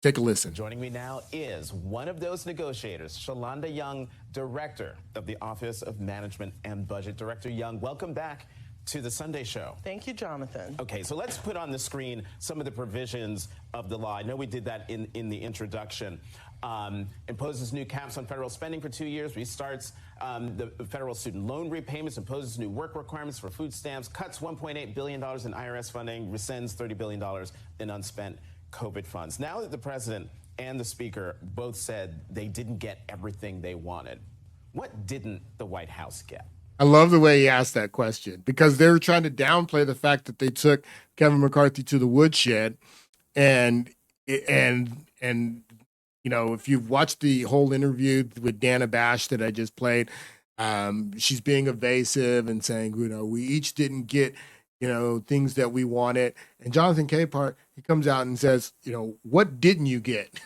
Take a listen. Joining me now is one of those negotiators, Shalonda Young, Director of the Office of Management and Budget. Director Young, welcome back to the Sunday Show. Thank you, Jonathan. Okay, so let's put on the screen some of the provisions of the law. I know we did that in the introduction. Imposes new caps on federal spending for 2 years, restarts the federal student loan repayments, imposes new work requirements for food stamps, cuts $1.8 billion in IRS funding, rescinds $30 billion in unspent COVID funds. Now that the president and the speaker both said they didn't get everything they wanted, what didn't the White House get? I love the way he asked that question because they were trying to downplay the fact that they took Kevin McCarthy to the woodshed, and you know, if you've watched the whole interview with Dana Bash that I just played, she's being evasive and saying, you know, we each didn't get, you know, things that we wanted. And Jonathan Capehart, he comes out and says, you know, what didn't you get?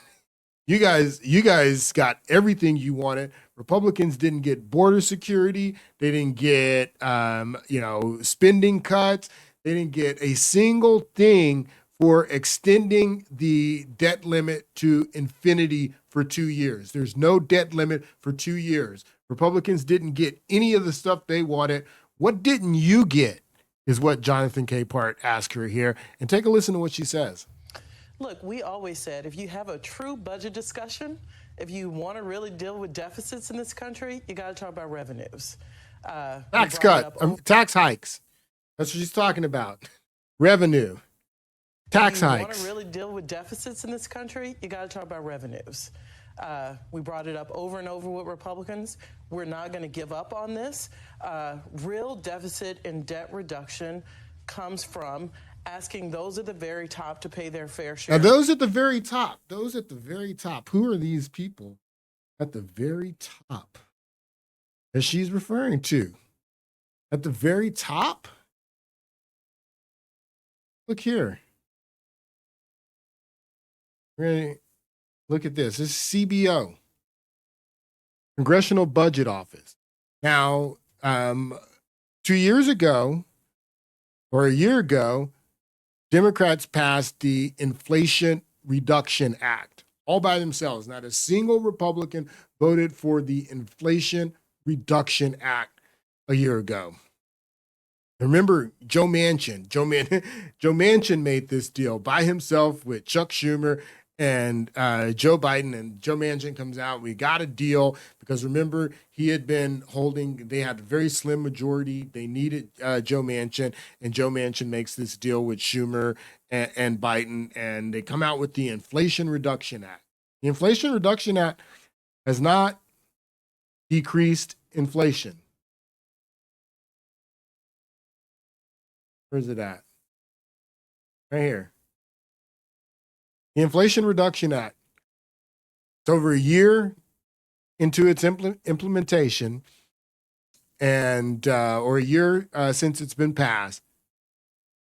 You guys got everything you wanted. Republicans didn't get border security. They didn't get, you know, spending cuts. They didn't get a single thing for extending the debt limit to infinity for 2 years. There's no debt limit for 2 years. Republicans didn't get any of the stuff they wanted. What didn't you get is what Jonathan Capehart asked her here. And take a listen to what she says. Look, we always said if you have a true budget discussion, if you want to really deal with deficits in this country, you got to talk about revenues. Tax cut, tax hikes. That's what she's talking about. Revenue. Tax hikes. If you want to really deal with deficits in this country, you got to talk about revenues. We brought it up over and over with Republicans. We're not going to give up on this. Real deficit and debt reduction comes from asking those at the very top to pay their fair share. Now, those at the very top, who are these people at the very top? that she's referring to. At the very top, look here. Ready? Look at this. This is CBO, Congressional Budget Office. Now, 2 years ago, or a year ago, Democrats passed the Inflation Reduction Act all by themselves. Not a single Republican voted for the Inflation Reduction Act a year ago. Remember Joe Manchin. Joe Manchin made this deal by himself with Chuck Schumer and Joe Biden, and Joe Manchin comes out. We got a deal because remember he had been holding. They had a very slim majority. They needed Joe Manchin, and Joe Manchin makes this deal with Schumer and Biden, and they come out with the Inflation Reduction Act. The Inflation Reduction Act has not decreased inflation. Where's it at? Right here. The Inflation Reduction Act. It's over a year into its implementation, and or a year since it's been passed.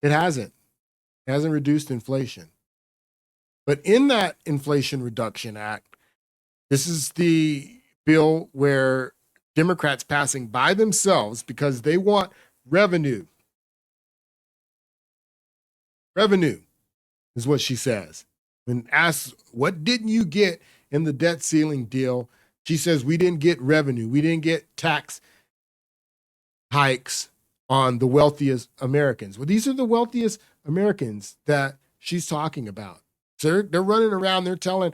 It hasn't reduced inflation. But in that Inflation Reduction Act, this is the bill where Democrats passing by themselves because they want revenue. Revenue is what she says. When asked, what didn't you get in the debt ceiling deal? She says, we didn't get revenue. We didn't get tax hikes on the wealthiest Americans. Well, these are the wealthiest Americans that she's talking about. So they're running around. They're telling,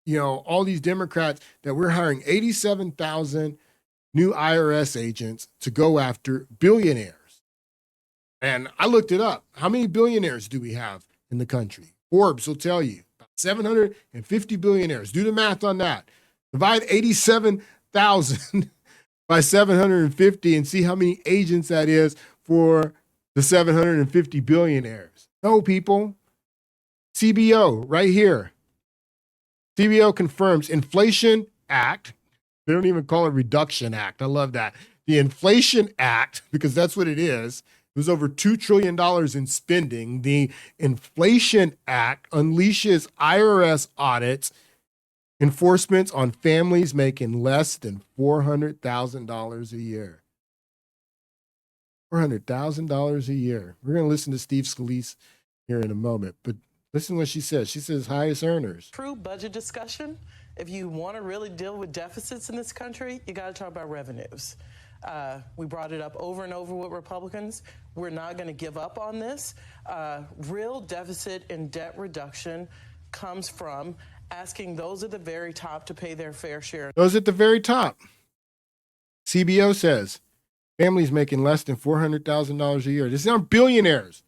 all these Democrats that we're hiring 87,000 new IRS agents to go after billionaires. And I looked it up. How many billionaires do we have in the country? Forbes will tell you. 750 billionaires. Do the math on that. Divide 87,000 by 750 and see how many agents that is for the 750 billionaires. No, people. CBO right here. CBO confirms Inflation Act. They don't even call it Reduction Act. I love that. The Inflation Act, because that's what it is. It was over $2 trillion in spending. The Inflation Act unleashes IRS audits, enforcements on families making less than $400,000 a year. $400,000 a year. We're going to listen to Steve Scalise here in a moment, but listen to what she says. She says highest earners. True budget discussion. If you want to really deal with deficits in this country, you got to talk about revenues. We brought it up over and over with Republicans. We're not going to give up on this. Real deficit and debt reduction comes from asking those at the very top to pay their fair share. Those at the very top. CBO says families making less than $400,000 a year. This is not billionaires.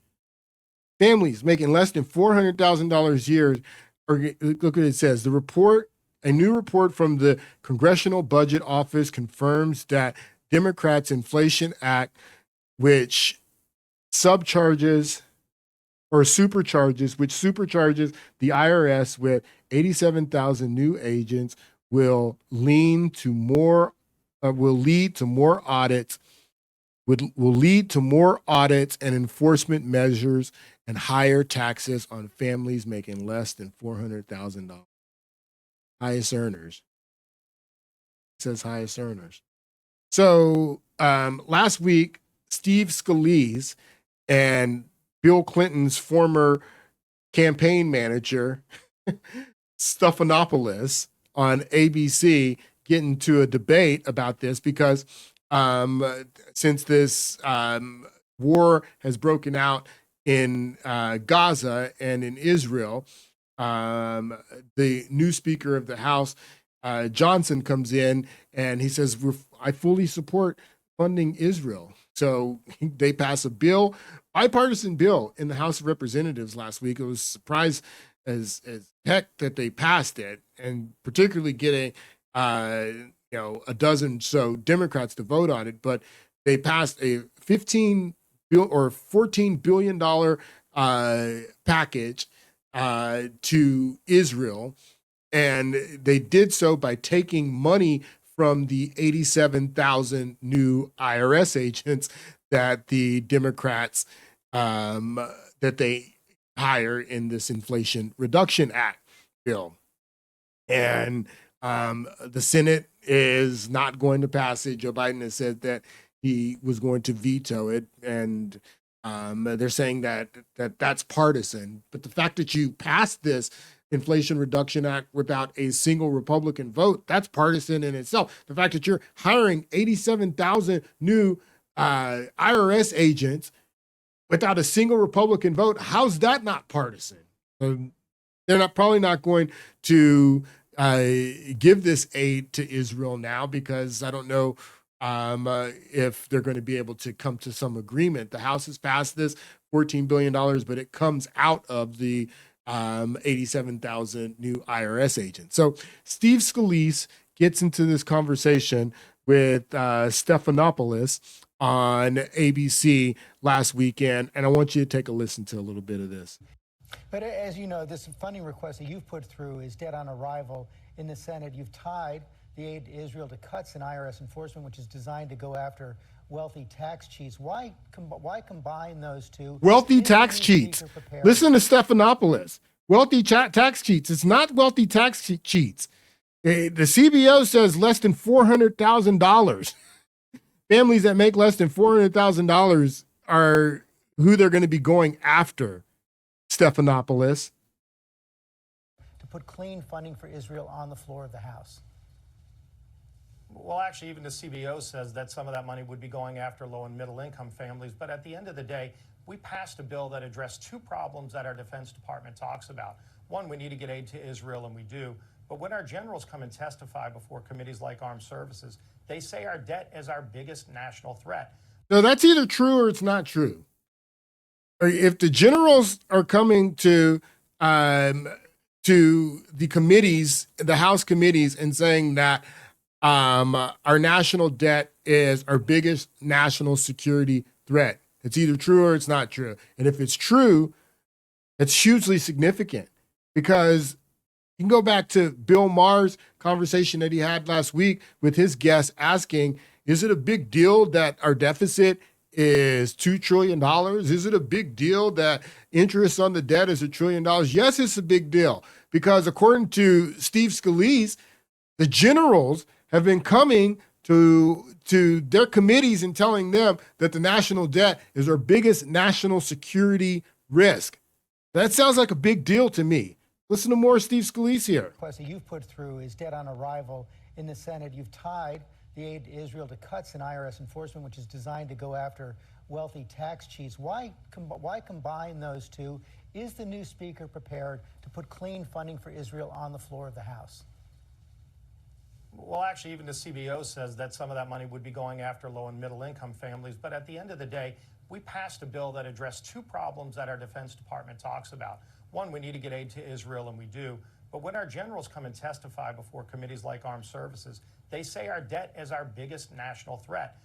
Families making less than $400,000 a year. Look what it says. A new report from the Congressional Budget Office confirms that Democrats' Inflation Act, which supercharges the IRS with 87,000 new agents, will lead to more audits and enforcement measures and higher taxes on families making less than $400,000. Highest earners. It says highest earners. So last week, Steve Scalise and Bill Clinton's former campaign manager, Stephanopoulos, on ABC get into a debate about this because since this war has broken out in Gaza and in Israel, the new Speaker of the House, Johnson, comes in and he says, I fully support funding Israel. So they pass a bipartisan bill in the House of Representatives last week. It was a surprise as heck that they passed it, and particularly getting a dozen so Democrats to vote on it. But they passed a $14 billion package to Israel, and they did so by taking money from the 87,000 new IRS agents that the Democrats that they hire in this Inflation Reduction Act bill. And the Senate is not going to pass it. Joe Biden has said that he was going to veto it, and they're saying that that's partisan. But the fact that you passed this Inflation Reduction Act without a single Republican vote, that's partisan in itself. The fact that you're hiring 87,000 new IRS agents without a single Republican vote, how's that not partisan? They're probably not going to give this aid to Israel now, because I don't know if they're going to be able to come to some agreement. The House has passed this $14 billion, but it comes out of the 87,000 new IRS agents. So Steve Scalise gets into this conversation with Stephanopoulos on ABC last weekend, and I want you to take a listen to a little bit of this. But as you know, this funding request that you've put through is dead on arrival in the Senate. You've tied the aid to Israel to cuts in IRS enforcement, which is designed to go after wealthy tax cheats. Why combine those two? Wealthy tax cheats. Listen to Stephanopoulos. Wealthy tax cheats. It's not wealthy tax cheats. The CBO says less than $400,000. Families that make less than $400,000 are who they're going to be going after, Stephanopoulos. To put clean funding for Israel on the floor of the House. Well, actually, even the CBO says that some of that money would be going after low and middle income families. But at the end of the day, we passed a bill that addressed two problems that our Defense Department talks about. One, we need to get aid to Israel, and we do. But when our generals come and testify before committees like Armed Services, they say our debt is our biggest national threat. No, that's either true or it's not true. If the generals are coming to the committees, the House committees, and saying that our national debt is our biggest national security threat, it's either true or it's not true. And if it's true, it's hugely significant, because you can go back to Bill Maher's conversation that he had last week with his guest asking, is it a big deal that our deficit is $2 trillion? Is it a big deal that interest on the debt is $1 trillion? Yes, it's a big deal, because according to Steve Scalise, the generals have been coming to their committees and telling them that the national debt is our biggest national security risk. That sounds like a big deal to me. Listen to more Steve Scalise here. The request that you've put through is dead on arrival in the Senate. You've tied the aid to Israel to cuts in IRS enforcement, which is designed to go after wealthy tax cheats. Why combine those two? Is the new speaker prepared to put clean funding for Israel on the floor of the House? Well, actually, even the CBO says that some of that money would be going after low and middle income families. But at the end of the day, we passed a bill that addressed two problems that our Defense Department talks about. One, we need to get aid to Israel, and we do. But when our generals come and testify before committees like Armed Services, they say our debt is our biggest national threat,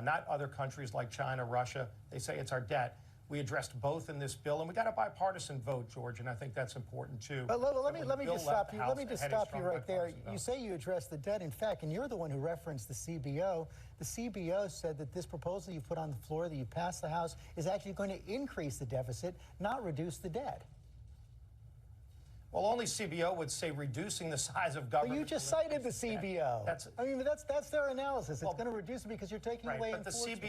not other countries like China, Russia. They say it's our debt. We addressed both in this bill, and we got a bipartisan vote, George, and I think that's important too. But let me just stop you. Let me just stop you right there. You say you addressed the debt. In fact, and you're the one who referenced the CBO. The CBO said that this proposal you put on the floor that you passed the House is actually going to increase the deficit, not reduce the debt. Well, only CBO would say reducing the size of government. Well, you just cited the CBO. That's their analysis. It's going to reduce it because you're taking away enforcement.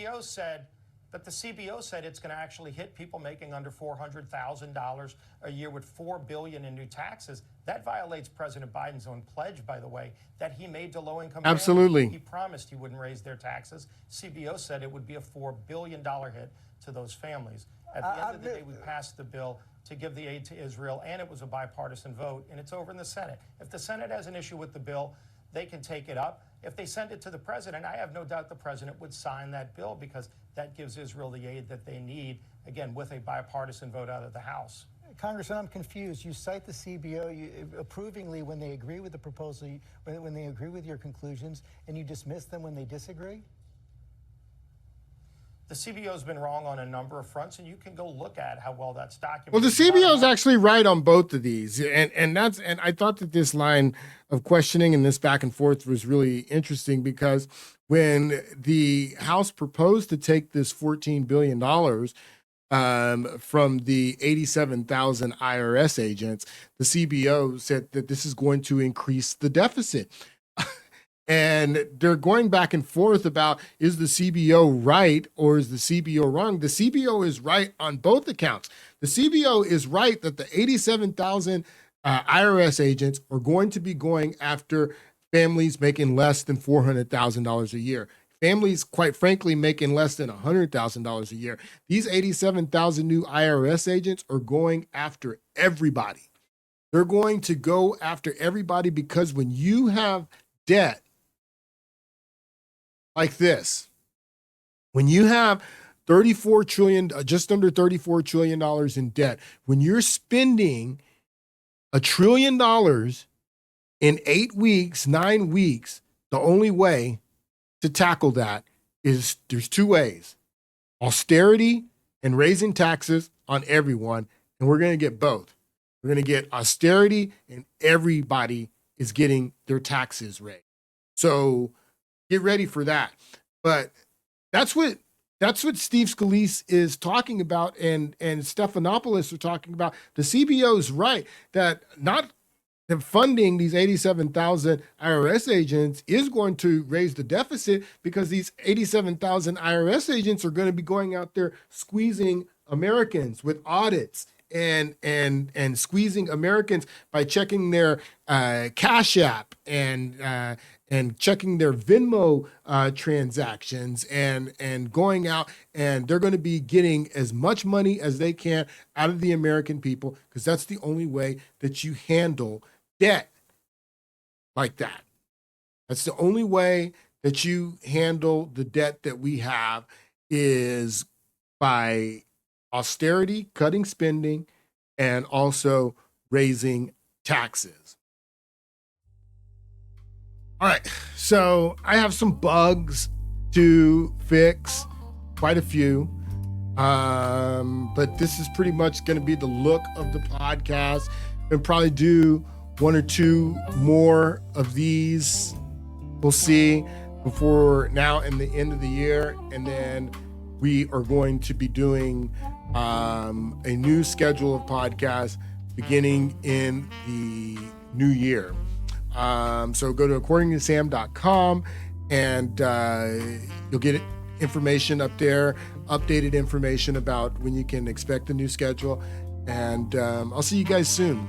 But the CBO said it's going to actually hit people making under $400,000 a year with $4 billion in new taxes. That violates President Biden's own pledge, by the way, that he made to low-income families. Absolutely. He promised he wouldn't raise their taxes. CBO said it would be a $4 billion hit to those families. At the end of the day, we passed the bill to give the aid to Israel, and it was a bipartisan vote, and it's over in the Senate. If the Senate has an issue with the bill, they can take it up. If they send it to the president, I have no doubt the president would sign that bill, because that gives Israel the aid that they need, again, with a bipartisan vote out of the House. Congressman, I'm confused. You cite the CBO approvingly when they agree with the proposal, when they agree with your conclusions, and you dismiss them when they disagree? the CBO's been wrong on a number of fronts, and you can go look at how well that's documented. Well, the CBO is actually right on both of these, and I thought that this line of questioning and this back and forth was really interesting, because when the House proposed to take this $14 billion from the 87,000 IRS agents, the CBO said that this is going to increase the deficit. And they're going back and forth about, is the CBO right or is the CBO wrong? The CBO is right on both accounts. The CBO is right that the 87,000 IRS agents are going to be going after families making less than $400,000 a year. Families, quite frankly, making less than $100,000 a year. These 87,000 new IRS agents are going after everybody. They're going to go after everybody, because when you have debt like this, when you have $34 trillion, just under $34 trillion in debt, when you're spending $1 trillion in 8 weeks, 9 weeks, the only way to tackle that is there's two ways: austerity and raising taxes on everyone. And we're going to get both. We're going to get austerity, and everybody is getting their taxes raised. So get ready for that. But that's what Steve Scalise is talking about, and Stephanopoulos are talking about. The CBO is right that not funding these 87,000 IRS agents is going to raise the deficit, because these 87,000 IRS agents are going to be going out there squeezing Americans with audits and squeezing Americans by checking their Cash App and checking their Venmo transactions and going out, and they're going to be getting as much money as they can out of the American people, because that's the only way that you handle debt like that. That's the only way that you handle the debt that we have, is by austerity, cutting spending, and also raising taxes. All right, so I have some bugs to fix, quite a few. But this is pretty much going to be the look of the podcast, and probably do one or two more of these. We'll see before now and the end of the year. And then we are going to be doing a new schedule of podcasts beginning in the new year. So go to According2Sam.com, and you'll get information up there, updated information about when you can expect the new schedule. And I'll see you guys soon.